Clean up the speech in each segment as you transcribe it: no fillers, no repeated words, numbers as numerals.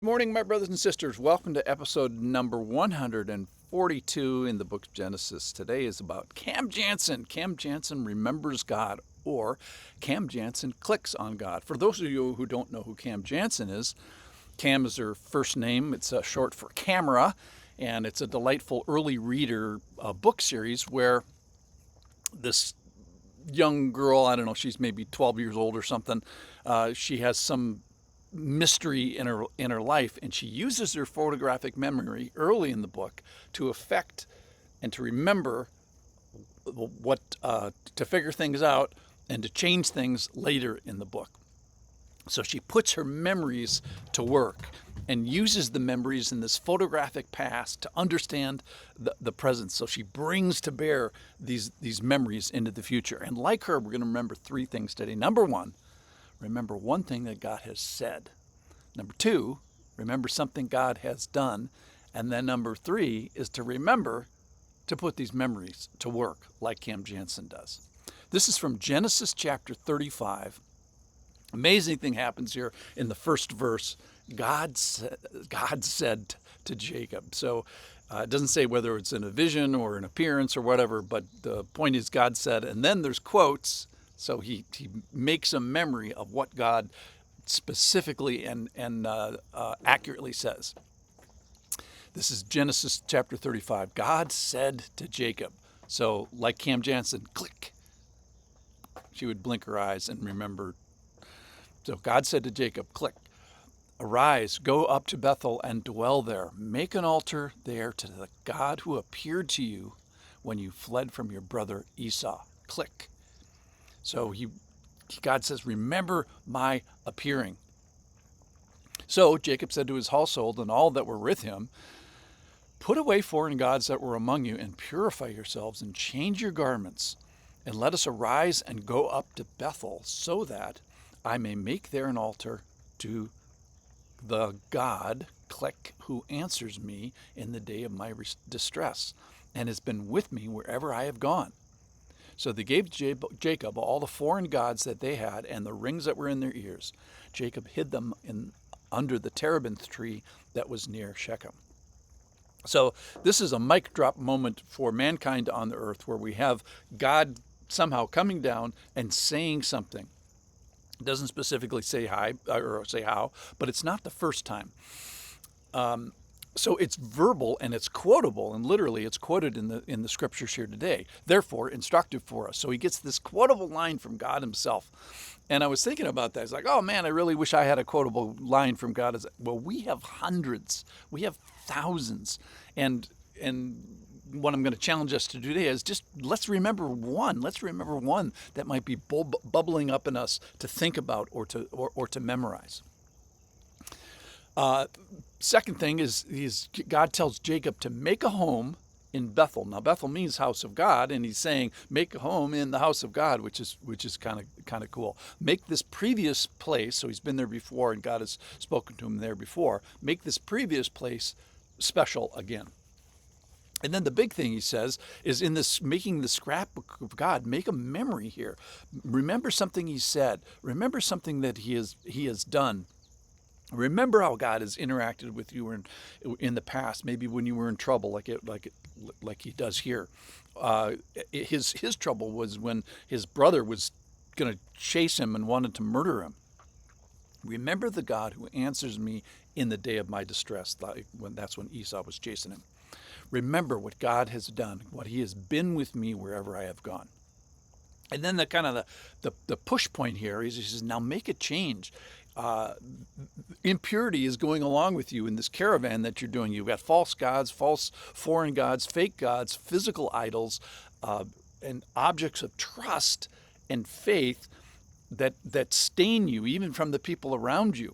Good morning, my brothers and sisters. Welcome to episode number 142 in the book of Genesis. Today is about Cam Jansen. Cam Jansen remembers God, or Cam Jansen clicks on God. For those of you who don't know who Cam Jansen is, Cam is her first name. It's short for camera, and it's a delightful early reader book series where this young girl, I don't know, she's maybe 12 years old or something, she has some mystery in her life, and she uses her photographic memory early in the book to affect and to remember what to figure things out and to change things later in the book. So she puts her memories to work and uses the memories in this photographic past to understand the present. So she brings to bear these memories into the future. And like her, we're going to remember three things today. Number one, remember one thing that God has said. Number two, remember something God has done. And then number three is to remember to put these memories to work like Cam Jansen does. This is from Genesis chapter 35. Amazing thing happens here in the first verse. God said to Jacob. So it doesn't say whether it's in a vision or an appearance or whatever, but the point is God said, and then there's quotes. So he makes a memory of what God specifically and accurately says. This is Genesis chapter 35. God said to Jacob. So like Cam Jansen, click. She would blink her eyes and remember. So God said to Jacob, click, arise, go up to Bethel and dwell there. Make an altar there to the God who appeared to you when you fled from your brother Esau. Click. So God says, remember my appearing. So Jacob said to his household and all that were with him, put away foreign gods that were among you and purify yourselves and change your garments. And let us arise and go up to Bethel so that I may make there an altar to the God, click, who answers me in the day of my distress and has been with me wherever I have gone. So they gave Jacob all the foreign gods that they had and the rings that were in their ears. Jacob hid them under the terebinth tree that was near Shechem. So this is a mic drop moment for mankind on the earth where we have God somehow coming down and saying something. It doesn't specifically say hi or say how, but it's not the first time. So it's verbal and it's quotable, and literally it's quoted in the scriptures here today. Therefore, instructive for us. So he gets this quotable line from God himself. And I was thinking about that. It's like, oh man, I really wish I had a quotable line from God. Well, we have hundreds. We have thousands. And what I'm going to challenge us to do today is just let's remember one. Let's remember one that might be bubbling up in us to think about or to memorize. Second thing is God tells Jacob to make a home in Bethel. Now Bethel means house of God, and he's saying make a home in the house of God, which is kind of cool. Make this previous place, so he's been there before and God has spoken to him there before. Make this previous place special again. And then the big thing he says is in this making the scrapbook of God, make a memory here. Remember something he said. Remember something that he has done. Remember how God has interacted with you in the past, maybe when you were in trouble, like he does here. His trouble was when his brother was going to chase him and wanted to murder him. Remember the God who answers me in the day of my distress. That's when Esau was chasing him. Remember what God has done, what he has been with me wherever I have gone. And then the push point here is he says, now make a change. Impurity is going along with you in this caravan that you're doing. You've got false gods, false foreign gods, fake gods, physical idols, and objects of trust and faith that stain you, even from the people around you.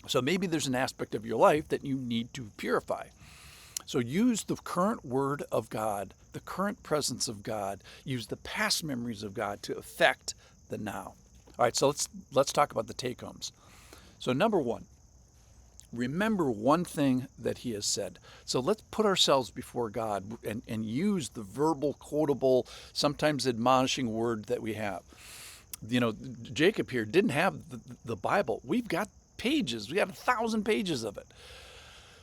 So maybe there's an aspect of your life that you need to purify. So use the current word of God, the current presence of God. Use the past memories of God to affect the now. All right, so let's talk about the take-homes. So number one, remember one thing that he has said. So let's put ourselves before God and use the verbal, quotable, sometimes admonishing word that we have. You know, Jacob here didn't have the Bible. We've got pages. We got 1,000 pages of it.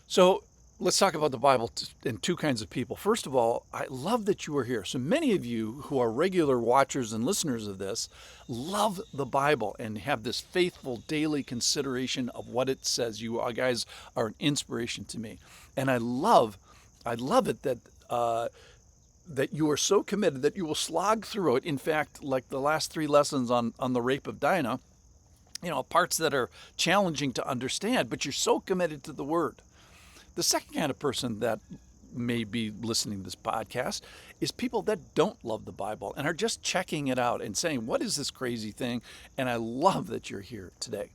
So let's talk about the Bible and two kinds of people. First of all, I love that you are here. So many of you who are regular watchers and listeners of this love the Bible and have this faithful daily consideration of what it says. You guys are an inspiration to me. And I love it that you are so committed that you will slog through it. In fact, like the last 3 lessons on the rape of Dinah, parts that are challenging to understand, but you're so committed to the Word. The second kind of person that may be listening to this podcast is people that don't love the Bible and are just checking it out and saying, what is this crazy thing? And I love that you're here today.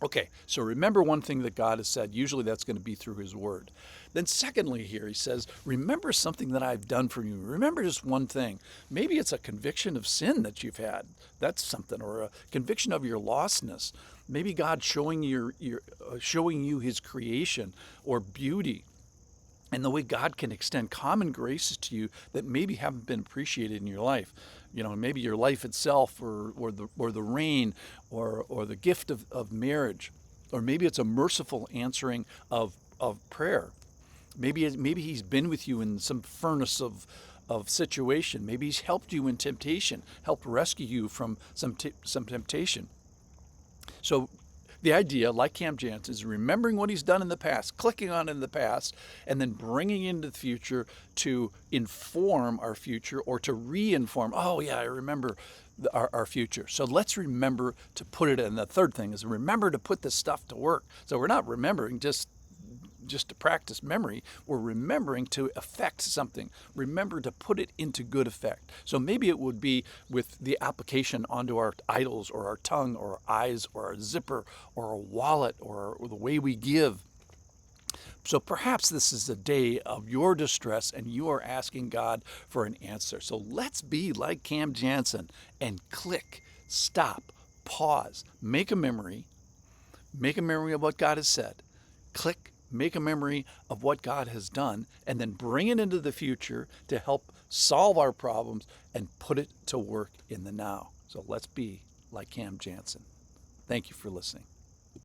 Okay, so remember one thing that God has said. Usually that's going to be through His Word. Then secondly here, He says, remember something that I've done for you. Remember just one thing. Maybe it's a conviction of sin that you've had. That's something. Or a conviction of your lostness. Maybe God showing you His creation or beauty. And the way God can extend common graces to you that maybe haven't been appreciated in your life. Maybe your life itself, or the rain, or the gift of marriage, or maybe it's a merciful answering of prayer. Maybe He's been with you in some furnace of situation. Maybe He's helped you in temptation, helped rescue you from some temptation. So the idea, like Cam Jansen, is remembering what he's done in the past, clicking on it in the past, and then bringing it into the future to inform our future or to re-inform. Oh, yeah, I remember our future. So let's remember to put it in. The third thing is remember to put this stuff to work. So we're not remembering just to practice memory. We're remembering to affect something. Remember to put it into good effect. So maybe it would be with the application onto our idols or our tongue or our eyes or our zipper or a wallet or the way we give. So perhaps this is a day of your distress and you are asking God for an answer. So let's be like Cam Jansen and click, stop, pause, make a memory of what God has said. Click, make a memory of what God has done, and then bring it into the future to help solve our problems and put it to work in the now. So let's be like Cam Jansen. Thank you for listening.